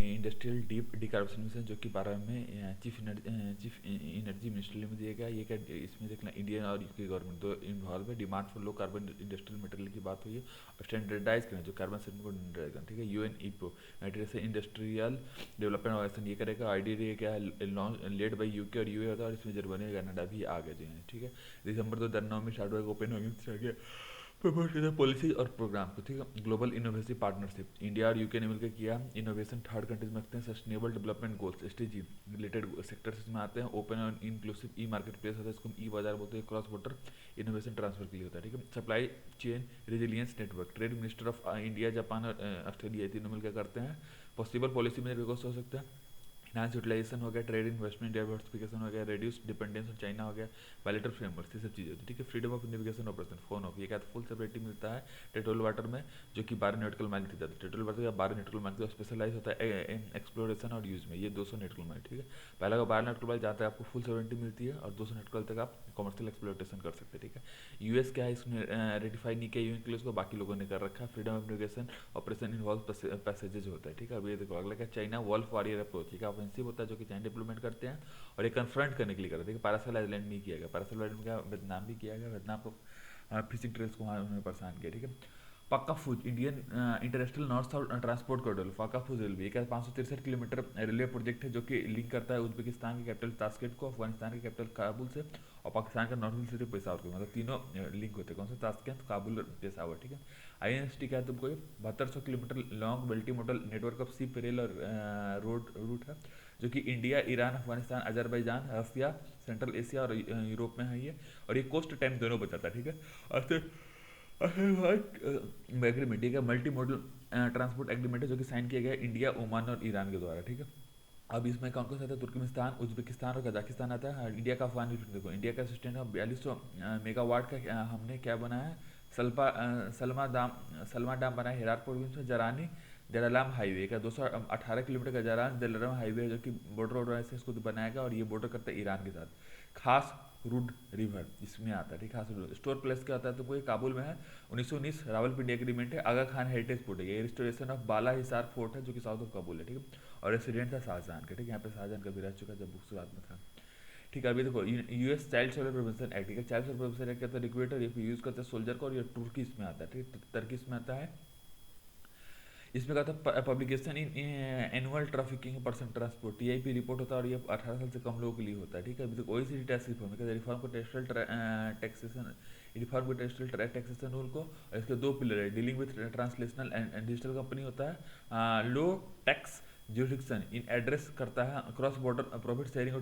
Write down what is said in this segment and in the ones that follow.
Industrial deep डिकार्बोनेशन जो कि 12 में चीफ एनर्जी मिनिस्ट्री में दिया गया। ये क्या इसमें देखना इंडियन और यूके गवर्नमेंट दो इन्वॉल्व है। Demand for low carbon industrial material की बात हुई है और स्टैंडर्डाइज करना जो कार्बन सेटिंग को स्टैंडर्डाइज करना, ठीक है। यूएन ईपो इंडस्ट्रियल डेवलपमेंट ऑर्गेनाइजेशन ये करेगा। आईडीडी क्या है लेड बाई यूके और यूए होता है और इसमें जर्मनी और कनाडा भी आ गए हैं, ठीक है। दिसंबर 2009 में स्टार्ट हुआ कोपेनहेगन प्रमोट किया पॉलिसी और प्रोग्राम को, ठीक है। ग्लोबल इनोवेटिव पार्टनरशिप इंडिया और यूके ने मिलकर किया। इनोवेशन थर्ड कंट्रीज में रखते हैं। Sustainable development goals SDG related sectors इसमें आते हैं। ओपन और इंक्लूसिव ई मार्केट प्लेस होता है, इसको ई बाजार बोलते हैं। क्रॉस बॉर्डर इनोवेशन ट्रांसफर के लिए होता है, ठीक है। Supply chain resilience network trade minister of India Japan और ऑस्ट्रेलिया तीनों मिलकर करते हैं। पॉसिबल पॉलिसी में हो सकता है। फिनांस यूटिलाइजेशन हो गया, ट्रेड इन्वेस्टमेंट डाइवर्सिफिकेशन हो गया, रेड्यूस डिपेंडेंस ऑन चाइना हो गया, बायलैटरल फ्रेमवर्क, ये सब चीज़ें होती है, ठीक है। Freedom of navigation operation phone of ये क्या फुल सेपरेटी मिलता है टेरिटोरियल वाटर में जो कि 12 नॉटिकल माइल की जाती है। टेरिटोरियल वाटर का 12 नॉटिकल माइल का स्पेशलाइज होता है एक्सप्लोरेशन और यूज में। ये 200 नॉटिकल माइल, ठीक है। पहला का 12 नॉटिकल माइल जाता है आपको फुल सेपरेटी मिलती है और 200 नॉटिकल तक आप कमर्शियल एक्सप्लोरेशन कर सकते हैं, ठीक है। यूएस क्या है इसमें रेटिफाई नहीं किया यूएन के लिए, उसको बाकी लोगों ने कर रखा है। Freedom of navigation operation involve passages होता है, ठीक है। अब ये देखो अगला क्या चाइना वॉल्फ वॉरियर अप्रोच, ठीक है। ऑफेंसिव होता है जो कि चाइना डिप्लोमेट करते हैं और ये कन्फ्रंट करने के लिए करते हैं। पैरासाइल आइलैंड नहीं किया गया, पैरासाइल आइलैंड क्या वियतनाम भी किया गया। वियतनाम को फिशिंग ट्रेल्स को वहाँ उन्होंने परेशान किया, ठीक है। पक्का फूज Indian international north south transport corridor पक्का फूज रेलवे एक 563 किलोमीटर रेलवे प्रोजेक्ट है जो कि लिंक करता है उज्बेकिस्तान की कैपिटल ताशकेंट को अफगानिस्तान की कैपिटल काबुल से और पाकिस्तान का नॉर्थ सिटी पेशावर को, मतलब तीनों लिंक होते हैं। कौन सा ताशकेंत काबुल पेशावर, ठीक है। आईएनएसटी क्या है तुमको, 7200 kilometre long multi modal network of सीप रेल और रोड रूट है जो कि इंडिया इरान अफगानिस्तान अजरबैजान रसिया सेंट्रल एशिया और यूरोप में है ये। और ये कोस्ट टाइम दोनों बचाता है, ठीक है। और फिर एग्रीमेंट, ठीक है। मल्टी मॉडल ट्रांसपोर्ट एग्रीमेंट है जो कि साइन किया गया इंडिया ओमान और ईरान के द्वारा, ठीक है। अब इसमें कौन कौन सा आता है, तुर्कमेनिस्तान उज्बेकिस्तान और कजाकिस्तान आता है। इंडिया का अफगान देखो, इंडिया का असिस्टेंट 4200 मेगावाट का हमने क्या बनाया है सलमा डाम बनाया हिरार प्रोविंस में। जरानी जलालाम हाईवे का 218 किलोमीटर का जरान जलालाम हाईवे है जो कि बॉर्डर से इसको बनाया गया और ये बॉर्डर करता है ईरान के साथ। खास रूड रिवर इसमें आता है, ठीक है। खास रूड स्टोर प्लेस क्या होता है तो ये काबुल में है। 1919 रावलपिंडी एग्रीमेंट है। आगा खान हेरिटेज फोर्ट है, ये restoration of Bala Hisar fort है जो कि साउथ ऑफ काबुल है, ठीक है। और रेसिडेंट था शाहजहां का, ठीक है। यहाँ पे शाहजहां का भी रह चुका जब बुक्स में था, ठीक है। अभी देखो US child solar prevention act, ठीक है। चाइल्ड सोलर प्रिवेंशन एक्ट कहता है रिक्वेटर ये यूज करते हैं सोल्जर को और ये तुर्की इसमें आता है, ठीक है। टर्की इसमें आता है। इसमें कहा था publication in annual trafficking person transport TIP report होता है और ये 18 साल से कम लोगों के लिए होता है, ठीक है। अभी तक ओईसीडी टैक्स रिफॉर्म कहते हैं रिफॉर्म को टेक्सटाइल टैक्सेशन रिफॉर्म को टेक्सटाइल टैक्सेशन रूल को। और इसके दो पिलर है, dealing with translational and digital company होता है। लो टैक्स जुरिडिक्शन इन एड्रेस करता है क्रॉस बॉर्डर प्रॉफिट शेयरिंग और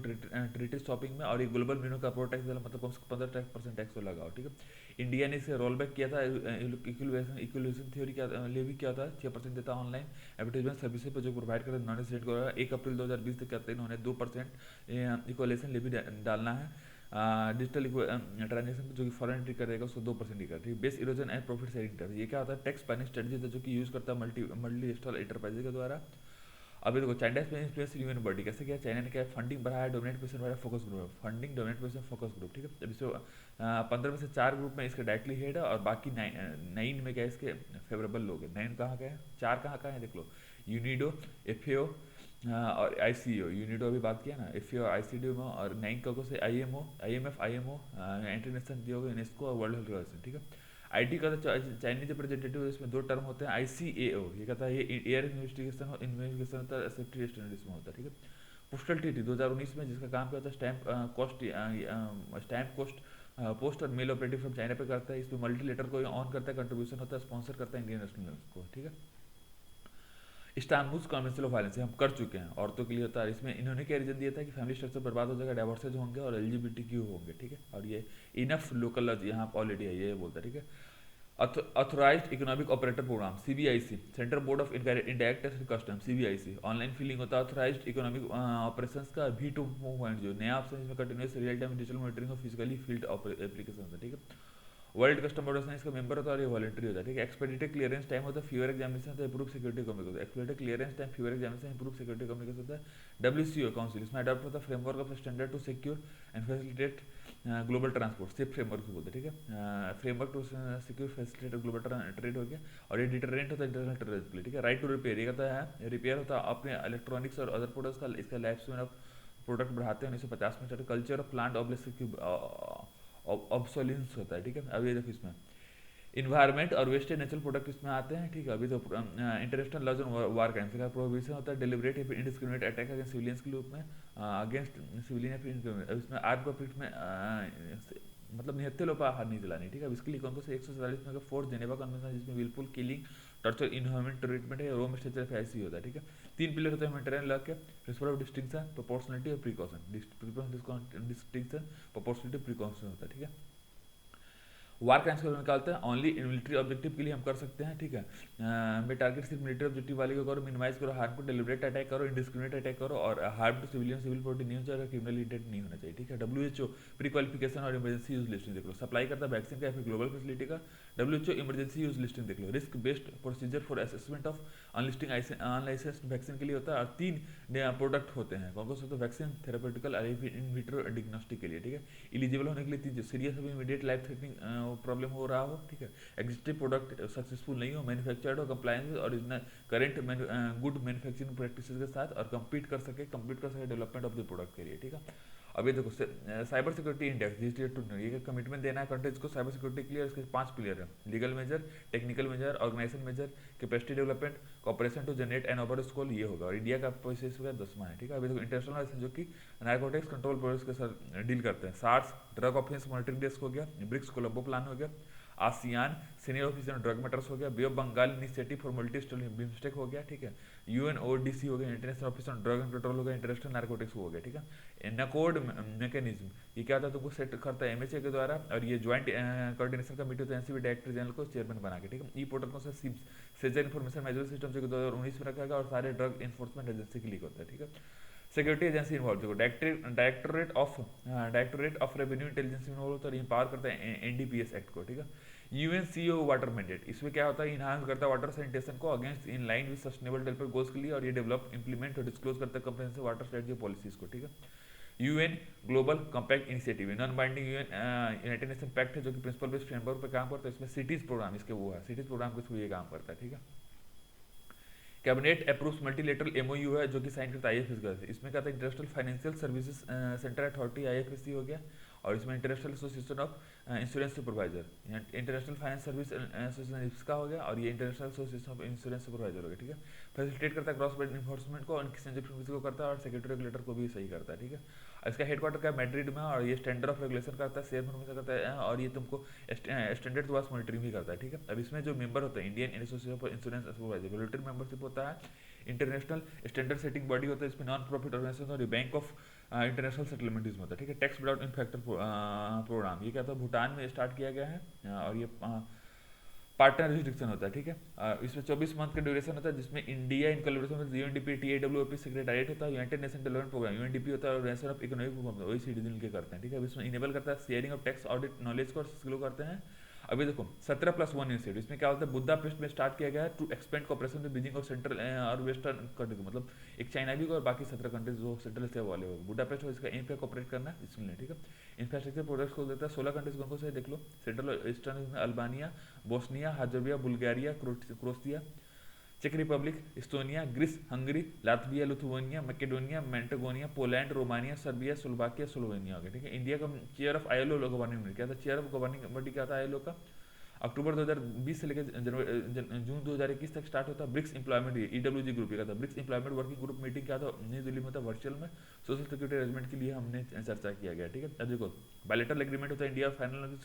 ट्रीटी शॉपिंग में। और ये ग्लोबल मिनिमम कॉर्पोरेट टैक्स मतलब कम से 15% टैक्स तो लगाओ, ठीक है। इंडिया ने इसे रोल बैक किया था। इक्वलेशन थ्योरी क्या लिए भी क्या होता है 6% देता है ऑनलाइन एडवर्टाइजमेंट सर्विसेज पर जो प्रोवाइड करते हैं नॉन रेजिडेंट को। 1 अप्रैल 2020 तक करते हैं इन्होंने 2% इक्वलेशन ले भी डालना है। डिजिटल ट्रांजेक्शन जो कि फॉरेन एंट्री करेगा उसको 2% ही करती है। Base erosion and profit sharing tax ये क्या होता है टैक्स प्लानिंग स्ट्रेटजी जो कि यूज करता है मल्टी स्टॉल एंटरप्राइजेज के द्वारा। अभी देखो चाइना इन्फ्लुएंस ह्यूमन बॉडी कैसे किया, चाइना ने क्या फंडिंग बढ़ाया, डोमिनेट पर्सन बढ़ाया, focus group funding dominate person focus group, ठीक है। अभी सो 15 में से 4 ग्रुप में इसके डायरेक्टली हेड है और बाकी 9 में क्या इसके फेवरेबल लोग हैं। 9 कहाँ का है, 4 कहाँ का है देख लो, यूनिडो एफएओ और आईसीओ। यूनिडो अभी बात किया ना, एफएओ आईसीडी में। और 9 का से आईएमओ आईएमएफ आईएमओ इंटरनेशनल योग यूनेस्को और वर्ल्ड हेल्थ ऑर्गेनाइजेशन, ठीक है। आईटी का चाइनीज रिप्रेजेंटेटिव इसमें 2 टर्म होते हैं। आईसीएओ ये कहता है ये एयर इन्वेस्टिगेशन होता है, सेफ्टी स्टैंडर्ड इसमें होता है, ठीक है। पोस्टल ट्रीटी 2019 में जिसका काम क्या होता है स्टैम्प कॉस्ट पोस्ट और मेल ऑपरेटिव फ्रॉम चाइना पे करता है। इसमें मल्टीलेटर को ऑन करता है, कंट्रीब्यूशन होता है, स्पॉन्सर करता है इंडियन नेशनल को, ठीक है। इस्तांबुल कन्वेंशन ऑफ वायलेंस हम कर चुके हैं, औरतों के लिए होता है। इसमें इन्होंने क्या रीजन दिया था कि फैमिली स्ट्रक्चर बर्बाद हो जाएगा, डाइवोर्सेज होंगे और एलजीबीटीक्यू होंगे, ठीक है। और ये इनफ लोकल यहाँ ऑलरेडी है ये बोलता है, ठीक है। Authorised economic operator programme CBIC central board of indirect tax and custom CBIC online filing होता है। ऑथोराइज्ड इकोनॉमिक ऑपरेशंस का V2 जो नया ऑप्शन इसमें continuous real time digital monitoring of physically field application है, ठीक है। वर्ल्ड कस्टम ऑर्गेनाइजेशन इसका मेंबर होता है और ये वॉलंटरी होता है, ठीक है। एक्सपेडिटेड क्लियरेंस टाइम होता है फ्यूअर एग्जामिनेशन से improve security communication. Expedited clearance time fewer examination improve security communication होता है। डब्ल्यूसीओ काउंसिल इसमें अडॉप्ट होता है framework of standard to secure and facilitate global transport सिप फ्रेमवर्क बोलते हैं, ठीक है। Framework to secure facilitate global trade हो गया। और ये डिटरेंट होता है इंटरनेशनल ट्रेड के लिए, ठीक है। राइट टू रिपेयर, ये कहता है रिपेयर होता है अपने इलेक्ट्रॉनिक्स और अदर प्रोडक्ट्स का, इसका लाइफ स्पैन ऑफ प्रोडक्ट बढ़ाते हैं 1950 में start. Culture of plant obsolescence होता है, ठीक है। अब ये देखो इसमें इन्वायरमेंट और वेस्टेज नेचुरल प्रोडक्ट इसमें आते हैं, ठीक है। अभी तो international laws on war crimes का प्रोहिबिशन होता है, deliberate indiscriminate attack against civilians के रूप में, अगेंस्ट सिविलियन। अब इसमें आर्म कॉन्फ्लिक्ट में मतलब निहत्थे लोग हाथ नहीं चलानी, ठीक है। अब इसके लिए कौन कौन से 147 में फोर्थ जेनेवा कन्वेंशन जिसमें wilful killing, torture, inhuman treatment है, रोम स्ट्रक्चर ऐसी होता है, ठीक है। 3 पिलर होते हैं ह्यूमैनिटेरियन लॉ के, प्रिंसिपल ऑफ डिस्टिंक्शन, प्रोपोर्शनलिटी और प्रिकॉशन। डिस्टिंक्शन, प्रोपोर्शनलिटी, प्रिकॉशन होता है, ठीक है। वार क्राइम्स को निकालते हैं ओनली मिलिट्री ऑब्जेक्टिव के लिए हम कर सकते हैं, ठीक है। मैं टारगेट सिर्फ मिलिट्री ऑब्जेक्टिव वाले को करो, मिनिमाइज करो हार्म को, डेलिबरेट अटैक करो, इंडिस्क्रिमिनेट अटैक करो, और harm to civilian, civil property नहीं हो चाहिए, क्रिमिनल इंटेंट नहीं होना चाहिए, ठीक है। WHO प्री क्वालिफिकेशन और इमरजेंसी यूज लिस्टिंग देख लो, सप्लाई करता है वैक्सीन का या फिर ग्लोबल फैसिलिटी का। WHO इमरजेंसी यूज लिस्टिंग देख लो, risk based procedure for assessment of unlisting unlicensed vaccine के लिए होता है। और 3 प्रोडक्ट होते हैं, कौन कौन से, तो वैक्सीन, थेरापेटिकल, इन विट्रो डिग्नोस्टिक के लिए, ठीक है। इलिजिबल होने के लिए 3 सीरियस अभी इमीडिएट लाइफ थ्रेटनिंग प्रॉब्लम हो रहा हो, ठीक है। एग्जिस्टिंग प्रोडक्ट सक्सेसफुल नहीं हो, मैन्युफैक्चर्ड हो, compliance with original current good manufacturing practices के साथ, और कम्पीट कर सके डेवलपमेंट ऑफ द प्रोडक्ट के लिए, ठीक है। अभी देखो साइबर सिक्योरिटी इंडेक्स ये कमिटमेंट देना है कंट्रीज को साइबर सिक्योरिटी के लिए। इसके 5 पिलर है, legal measure, technical measure, organisation measure, capacity development, cooperation to generate an over score, ये होगा। और इंडिया का प्रोसेस होगा 10वां है, ठीक है। अभी देखो इंटरनेशनल जो कि नारकोटिक्स कंट्रोल प्रोसेस के साथ डील करते हैं, SAARC drug offence monitoring desk हो गया, ब्रिक्स कोलंबो प्लान हो गया, ASEAN senior officer drug matters हो गया, bay of Bengal initiative for multi state BIMSTEC हो गया, ठीक है। UNODC हो गया, international office on drug and control हो गया, इंटरनेशनल नारकोटिक्स हो गया, ठीक है। नकोड मैकेनिज्म, ये क्या होता है, तुमको सेट करता है MHA के द्वारा, और ये ज्वाइंट कोऑर्डिनेशन कमेटी होता है NCB डायरेक्टर जनरल को चेयरमैन बना के, ठीक है। ई पोर्टल को सेजर इन्फॉर्मेशन मैनेजमेंट सिस्टम से 2019 में रखा गया, और सारे ड्रग इन्फोर्समेंट एजेंसी के लिए होता है, ठीक है। सिक्योरिटी एजेंसी इन्वॉल्व, देखो directorate of revenue intelligence involve होता है, पावर करता है NDPS एक्ट को, ठीक है। UNCO वाटर मैंडेट, इसमें क्या होता है, इनहांस करता है वाटर सैनिटेशन को against in line with sustainable development goals के लिए, और ये डेवलप इंप्लीमेंट और डिस्क्लोज करता है कंप्रेहेंसिव वाटर स्ट्रेटजी पॉलिसीज को, ठीक है। UN global compact initiative, non binding United Nation pact है जो कि प्रिंसिपल बेस्ड फ्रेमवर्क पे काम करता है। इसमें सिटीज प्रोग्राम, इसके वो है सिटीज प्रोग्राम के थ्रू ये काम करता है, ठीक है। कैबिनेट अप्रूव्स मल्टीलेटरल MOU है जो कि साइन करता है IFS का, इसमें क्या था, international financial services centre authority IFSC हो गया, और इसमें international association of insurance supervisor, international finance service association इसका हो गया, और ये international association of insurance supervisor हो गया, ठीक है। फैसिलिटेट करता है क्रॉस बॉर्डर इन्फोर्समेंट को, को करता है, और सेक्रेटरी रेगुलेटर को भी सही करता है, ठीक है। इसका हेडक्वार्टर क्या मैड्रिड में, और ये स्टैंडर्ड ऑफ रेगुलेशन करता है, शेयर इन्फॉर्मेशन करता है, और ये तुमको स्टैंडर्ड वास मॉनिटरिंग भी करता है, ठीक है। अब इसमें जो मेंबर होता है Indian association of insurance supervisor, voluntary membership होता है, इंटरनेशनल स्टैंडर्ड सेटिंग बॉडी होता है, इसमें नॉन प्रॉफिट ऑर्गेनाइजेशन और बैंक ऑफ इंटरनेशनल सेटलमेंट इसमें होता है, ठीक है। टैक्स विदाउट इनफैक्टर प्रोग्राम, ये क्या था, भूटान में स्टार्ट किया गया है, और ये पार्टनर रिस्ट्रिक्शन होता है, ठीक है। इसमें 24 मंथ का ड्यूरेशन होता है, जिसमें India in collaboration with UNDP TAWP secretariat होता है, United Nation development programme UNDP होता है, और nation of economic programme OECD मिलकर करते हैं, ठीक है। इसमें इनेबल करता है sharing of tax audit knowledge को स्किल करते हैं। अभी देखो 17+1 इनिशिएटिव, इसमें क्या होता है, बुदापेस्ट में स्टार्ट किया गया है to expand cooperation with Beijing और सेंट्रल और वेस्टर्न कंट्री को, मतलब एक चाइना भी को और बाकी 17 कंट्रीज जो सेंट्रल से वाले हो, बुदापेस्ट हो, इसका एम पे कॉपरेट करना है इसमें, ठीक है। इंफ्रास्ट्रक्चर प्रोजेक्ट्स को देता है 16 कंट्रीज कौन से देख लो, सेंट्रल और ईस्टर्न में Albania, Bosnia, Herzegovina, Bulgaria, Croatia, चेक Republic, Estonia, Greece, Hungary, Latvia, Lithuania, Macedonia, Montenegro, Poland, Romania, Serbia, Slovakia, Slovenia हो गया, ठीक है। इंडिया का चेयर ऑफ ILO गवर्निंग क्या था, चेयर ऑफ गवर्निंग बॉडी क्या था ILO का, अक्टूबर 2020 से लेकर जून 2021 तक स्टार्ट होता है। ब्रिक्स एम्प्लॉयमेंट EWG ग्रुप का था, BRICS employment working group meeting क्या था, नई दिल्ली में था वर्चुअल में, सोशल सिक्योरिटी अरेंजमेंट के लिए हमने चर्चा किया गया, ठीक है। अब देखो बायलैटरल एग्रीमेंट होता है इंडिया और final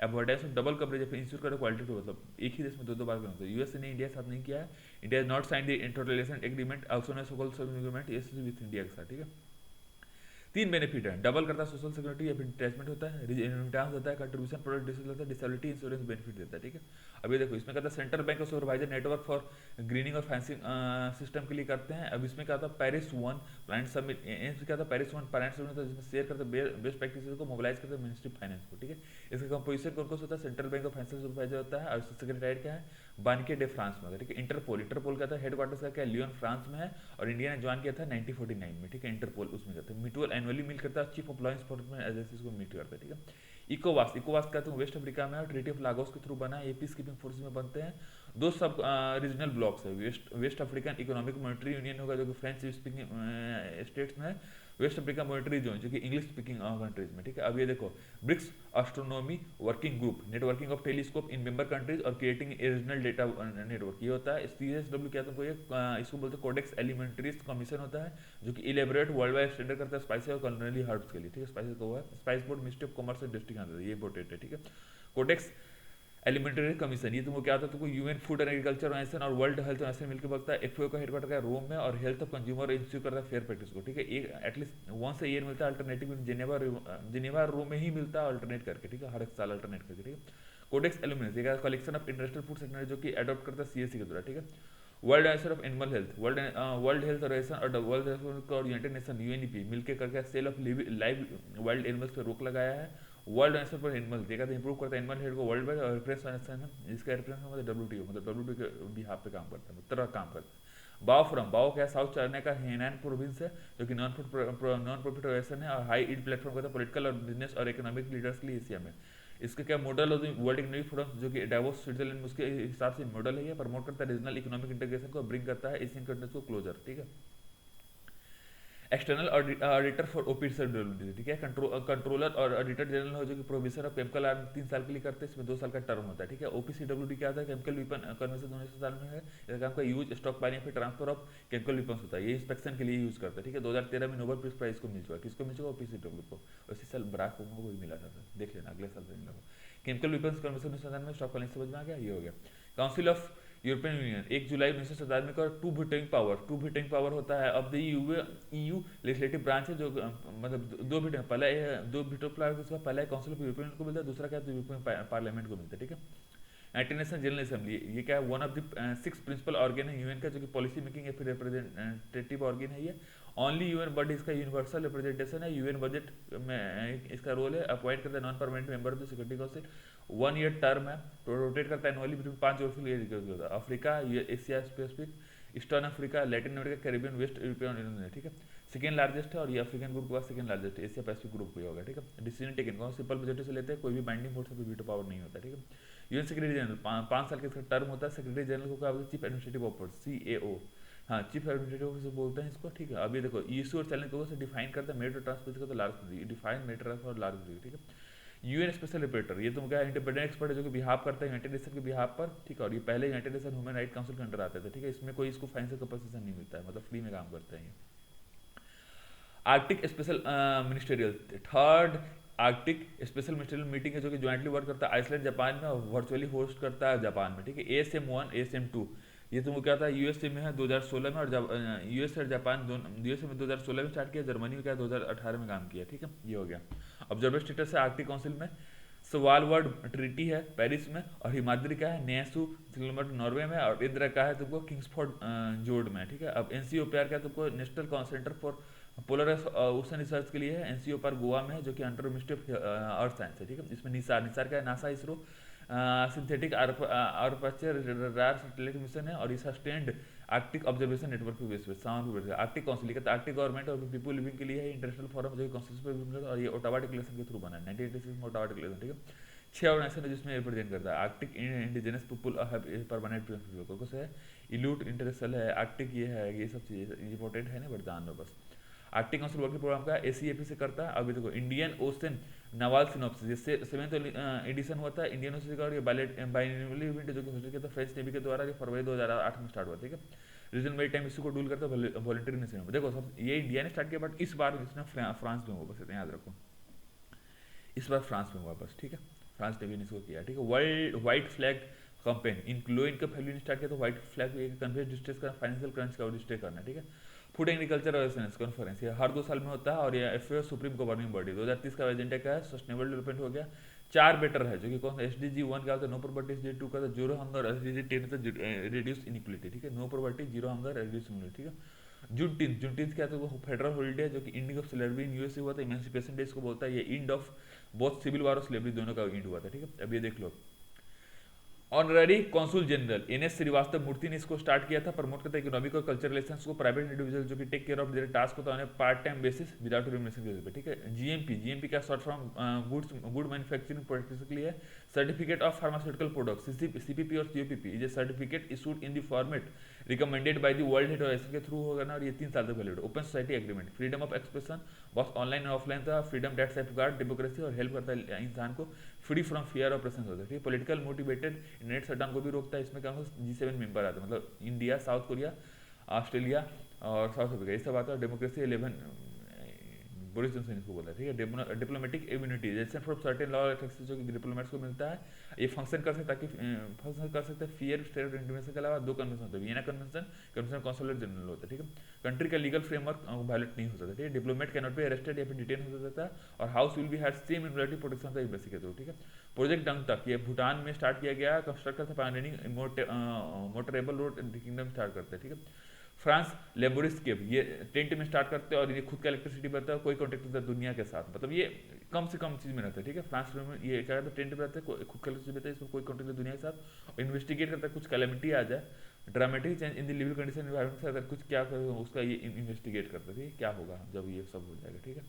avoidance of double coverage ensure करो क्वालिटी टू, मतलब एक ही देश में दो बार करना होता है। US ने इंडिया के साथ नहीं किया है, India has not sign the interrelation agreement also known as so called agreement with India के साथ, ठीक है। 3 बेनिफिट है, डबल करता है सोशल सिक्योरिटी या फिर डिटैचमेंट होता है, रिमिटेंस होता है, कंट्रीब्यूशन प्रोडक्ट डिसेबल होता है, डिसेबिलिटी इंश्योरेंस बेनिफिट देता है, ठीक है। अभी देखो इसमें कहता है central bank of supervisor network for grinning और फाइनेंसिंग सिस्टम के लिए करते हैं। अब इसमें क्या था, पेरिस 1 प्लान समिट, क्या था, पेरिस 1 प्लान समिट होता है, जिसमें शेयर करते हैं बेस्ट प्रैक्टिसेस को, मोबिलाइज करते हैं मिनिस्ट्री फाइनेंस को, ठीक है। इसका कंपोजिशन कौन कौन होता है, central bank of financial supervisor होता है, और सेक्रेटरीट क्या है, बानके डे फ्रांस में था, ठीक है। इंटरपोल, इंटरपोल का था हेडक्वार्टर्स का क्या लियोन फ्रांस में है, और इंडिया ने ज्वाइन किया था 1949 में, ठीक है। इंटरपोल उसमें करते हैं। म्यूचुअल एनुअली मीट करता है, chief of law enforcement agencies को मीट करता है, ठीक है। इकोवास, इकोवास का तो वेस्ट अफ्रीका में और ट्रीटी ऑफ लागोस के थ्रू बना है, ये पीस कीपिंग फोर्स में बनते हैं। दो सब रीजनल ब्लॉक्स है, West African economic monetary union होगा जो कि फ्रेंच स्पीकिंग स्टेट्स में है, वेस्ट अफ्रीका मॉनिटरी जोन जो कि इंग्लिश स्पीकिंग कंट्रीज में, ठीक है। अब ये देखो, BRICS astronomy working group, networking of telescope in member countries और क्रिएटिंग रीजनल डेटा नेटवर्क, ये होता है। सीएसडब्ल्यू क्या तुमको ये इसको बोलते हैं कोडेक्स एलिमेंट्रीज कमीशन होता है, जो कि इलेबोरेट वर्ल्ड वाइड स्टैंडर्ड करता है स्पाइसेस और कुलिनरी हर्ब्स के लिए, ठीक है। स्पाइसेस को हुआ है spice board ministry of commerce and district, ये इंपॉर्टेंट है, ठीक है। कोडेक्स एलिमेंट्री कमीशन, ये तुमको क्या आता है, तुमको UN food and agriculture organisation और वर्ल्ड हेल्थ ऑर्गेनाइजेशन मिलकर बनता है। एफएओ का हेडक्वार्टर का रोम में, और हेल्थ ऑफ कंज्यूमर इंस्टीट्यूट करता है फेयर प्रैक्टिस को, ठीक है। एक एटलीस्ट वंस अ ईयर मिलता है अल्टरनेटिव, जिनेवा रोम में ही मिलता है अल्टरनेट करके, ठीक है, हर एक साल अल्टरनेट करके, ठीक है। कोडेक्स एल्यूमिनस, ये collection of international food sector जो कि अडॉप्ट करता है सीएससी के द्वारा, ठीक है। World organisation of animal health, world health organisation और वर्ल्ड हेल्थ और यूनाइटेड नेशन यूएनईपी मिलकर करके sale of live wild animals पर रोक लगाया है। वर्ल्ड ऑर्गेनाइजेशन फॉर एनिमल देखा था इंप्रूव करता है एनिमल हेल्थ को वर्ल्ड वाइड, और रेफरेंस ऑर्गेनाइजेशन है जिसका रेफरेंस मतलब डब्ल्यूटीओ, मतलब डब्ल्यूटीओ के बिहाफ पे काम करता है, तरह काम करता है। बाओ फ्रॉम, बाओ क्या साउथ चाइना का हेनान प्रोविंस है, जो कि नॉन प्रॉफिट ऑर्गेनाइजेशन है और हाई ईल्ड प्लेटफॉर्म करता है पॉलिटिकल और बिजनेस और इकोनॉमिक लीडर्स के लिए एशिया में। इसका क्या मॉडल होती है वर्ल्ड इकोनॉमिक फोरम जो कि डावोस स्विट्जरलैंड में, उसके हिसाब से मॉडल है, ये प्रमोट करता है रीजनल इकोनॉमिक इंटीग्रेशन को, ब्रिंग करता है एशियन कंट्रीज को क्लोजर, ठीक है। एक्सटर्नल ऑडिटर फॉर ओपीसी, ठीक है। कंट्रोलर और ऑडिटर जनरल हो जो कि प्रोविजन ऑफ केमिकल आर्म 3 साल के लिए करते हैं, इसमें 2 साल का टर्म होता है, ठीक है। ओपीसीडब्ल्यूडी क्या होता है, केमिकल वेपन कन्वेंशन 1900 में है, इसका काम का यूज स्टॉक बाइंग फिर ट्रांसफर ऑफ केमिकल वेपन्स होता है, ये इंस्पेक्शन के लिए यूज करता है, ठीक है। 2013 में नोबेल पीस प्राइज को मिल चुका, किसको मिल चुका, ओपीसीडब्ल्यू को, उसी साल बराक ओबामा को भी मिला था, देख लेना अगले साल से मिला। केमिकल वेपन्स कन्वेंशन 1997 में स्टॉक बाइंग समझ में आ गया, ये हो गया। काउंसिल ऑफ यूरोपियन यूनियन 1 जुलाई 1997 का टू वीटिंग पावर होता है। अब यूयू लेजिस्लेटिव ब्रांच है जो मतलब दो वीटिंग, पहला दो वीटो पावर, पहला काउंसिल ऑफ यूरोपियन को मिलता है, दूसरा क्या यूरोपियन पार्लियामेंट को मिलता है, ठीक है। यूनाइटेड नेशन जनरल असेंबली, ये क्या है, one of the 6 principal organ है यूएन का, जो कि पॉलिसी मेकिंग या फिर रिप्रेजेंटेटिव ऑर्गन है। ये ओनली यूएन बॉडी इसका यूनिवर्सल रिप्रेजेंटेशन है, यूएन बजट में इसका रोल है, अपॉइंट करता है non permanent member of the security council, 1 year term है, रोटेट करता है annually between 5 geographical area, Africa, Asia Pacific, eastern Africa, Latin America, Caribbean, waste European union, ठीक है। सेकेंड लार्जेस्ट है, और ये अफ्रीकन ग्रुप के बाद second largest Asia Pacific group को होगा, ठीक है। डिसीजन टेकन कौन सिंपल मेजॉरिटी से लेते हैं, कोई भी बाइंडिंग वोट से वीटो पावर नहीं होता, ठीक है। यूएन सेक्रेटरी जनरल 5 साल का इसका टर्म होता है। सेक्रेटरी जनरल को क्या बोलते हैं, चीफ एडमिनिस्ट्रेटिव ऑफिसर, सीएओ, हाँ चीफ एडमिनिस्ट्रेटिव ऑफिसर बोलते हैं इसको, ठीक है। अभी देखो इशू और चैलेंज को से डिफाइन करता है, मेरिट और ट्रांसपेरेंसी का तो लार्ज डिफाइन मेरिट और लार्ज, ठीक है। यूएन स्पेशल रिपोर्टर, ये तुम क्या इंडिपेंडेंट एक्सपर्ट है जो कि बिहाफ करता है यूनाइटेड नेशन के बिहाफ पर, ठीक है। और ये पहले United nation human right council के अंडर आते थे, ठीक है। इसमें कोई इसको फाइनेंशियल कंपनसेशन नहीं मिलता है, मतलब फ्री में काम करते हैं ये। Arctic special ministerial, third Arctic special ministerial meeting है जो कि ज्वाइंटली वर्क करता है आइसलैंड जापान में, और वर्चुअली होस्ट करता है जापान में, ठीक है। ASM1 ASM2, ये तुमको क्या था, यूएसए में है 2016 में, और यूएस और जापान दोनों, यूएसए में 2016 में स्टार्ट किया, जर्मनी में क्या 2018 में काम किया, ठीक है। ये हो गया। ऑब्जर्वर स्टेटस है आर्कटिक काउंसिल में, सवालवर्ड ट्रीटी है पेरिस में, और हिमाद्री का है नेसू नॉर्वे में, और इंदिरा का है तुमको किंग्सफोर्ड जोर्ड में, ठीक है। अब एनसीओपीआर का तुमको national centre for polar ocean research के लिए है, एनसीओपीआर गोवा में है, जो कि under ministry of earth science है, ठीक है। इसमें निसार का है नासा इसरो सिंथेटिक आर्पर्चर रार सैटेलाइट मिशन है, और ये सस्टेन्ड आर्कटिक ऑब्जर्वेशन नेटवर्क पे बेस पे आर्कटिक काउंसिल का आर्कटिक गवर्नमेंट और पीपल लिविंग के लिए है, इंटरनेशनल फोरम जो कॉन्सेंसस पे, और ये ओटावा डिक्लेरेशन के थ्रू बना है 1986 में, ओटावा डिक्लेरेशन, ठीक है। 6 ऑर्गेनाइजेशन है जिसमें रिप्रेजेंट करता है Arctic indigenous people permanent people को है, इल्यूट इंटरनेशनल है, आर्कटिक ये है, ये सब चीज़ें इंपॉर्टेंट है ना, बट जान लो बस। आर्कटिक काउंसिल वर्किंग प्रोग्राम का एसीएपी से करता है। अभी देखो इंडियन ओशन नवाल सिनॉप्सिस, जिससे 7th एडिशन हुआ था इंडियन ओशन का, और ये बाइनरी इवेंट जो कि होस्ट किया था फ्रेंच नेवी के द्वारा, ये फरवरी 2008 में स्टार्ट हुआ, ठीक है। रीजनल मेरी टाइम इशू को डील करता है वॉलंटरी नेशन में। देखो सब ये इंडिया ने स्टार्ट किया, बट इस बार इसने फ्रांस में हुआ, बस इतना याद रखो, इस बार फ्रांस में हुआ बस, ठीक है। फ्रांस ने भी इसको किया, ठीक है। वर्ल्ड व्हाइट फ्लैग कैंपेन, इन लो इनकम फैमिली ने स्टार्ट किया, तो व्हाइट फ्लैग कन्वेंस डिस्ट्रेस का फाइनेंशियल क्रंच का डिस्ट्रेस करना, ठीक है। फूड एग्रीकल्चर अवेयरनेस कॉन्फ्रेंस, ये हर 2 साल में होता है, और ये एफएओ सुप्रीम गवर्निंग बॉडी 2030 का एजेंडा क्या है, सस्टेनेबल डेवलपमेंट हो गया। 4 बेटर है जो कि कौन, एसडीजी 1 क्या होता है, नो पॉवर्टी, एसडीजी 2 का होता है जीरो हंगर, एसडीजी 10 होता है रिड्यूस इनइक्वालिटी, ठीक है। No poverty, zero hunger, reduce inequality, ठीक है। जूनटीन्थ क्या था, वो फेडरल हॉलीडे जो कि ending of slavery in USA हुआ था, इमेंसिपेशन डे इसको बोलता है, ये end of both civil war और स्लेवरी दोनों का एंड हुआ था, ठीक है। अब ये देख लो honorary consul general NS Srivastava Murthy ने इसको स्टार्ट किया था, प्रमोट करता है इकोनॉमिक और कल्चरल रिलेशंस को, प्राइवेट इंडिविजुअल जो कि take care of their task होता है part time basis without remuneration के बेसिस पे, ठीक है। जीएमपी का short form good manufacturing products के लिए certificate of pharmaceutical products, CPP और COPP is a certificate issued in the format recommended by the World health Organization के through होगा ना, और ये 3 साल तक valid. Open society agreement, freedom of expression बस ऑनलाइन और ऑफलाइन था, फ्रीडम दैट सेफगार्ड डेमोक्रेसी और हेल्प करता है इंसान को फ्री फ्रॉम फियर ऑपरेशन होता है, ठीक है। पॉलिटिकल मोटिवेटेड नेट शटडाउन को भी रोकता है, इसमें क्या होगा G7 मेंबर आते हैं, मतलब इंडिया, साउथ कोरिया, ऑस्ट्रेलिया और साउथ अफ्रीका, ये सब आता है। डेमोक्रेसी 11 बोरिस जॉनसन इसको बोला है, ठीक है। डिप्लोमेटिक इम्यूनिटी जैसे फ्रॉम सर्टेन लॉ जो कि डिप्लोमेट्स को मिलता है, ये फंक्शन कर सकता है ताकि फंक्शन कर सकते हैं फियर स्टेट इंटीमेसी के अलावा 2 कन्वेंशन होते हैं, Vienna convention, convention consulate general होता है, ठीक है। कंट्री का लीगल फ्रेमवर्क वायलेट नहीं हो सकता, ठीक है। Diplomat can not be arrested या फिर डिटेन हो सकता है, और house will be had same immunity protection of the embassy के थ्रू, ठीक है। प्रोजेक्ट डंग तक ये भूटान में स्टार्ट किया गया, कंस्ट्रक्टर था pioneering motorable road kingdom start करते हैं, ठीक है। फ्रांस लेबोरिस केव ये टेंट में स्टार्ट करते हैं और ये खुद का इलेक्ट्रिसिटी बनता है, कोई कॉन्टेक्ट होता है दुनिया के साथ, मतलब ये कम से कम चीज में रहता है, ठीक है। फ्रांस में ये क्या कहते हैं टेंट में रहते हैं, खुद का इलेक्ट्रिसिटी बनता है, इसमें कोई कॉन्टेक्ट दुनिया के साथ, इन्वेस्टिगेट करता है कुछ कैलेमिटी आ जाए, dramatic change in the living condition environment से अगर कुछ क्या उसका ये इन्वेस्टिगेट करता है, क्या होगा जब ये सब हो जाएगा, ठीक है।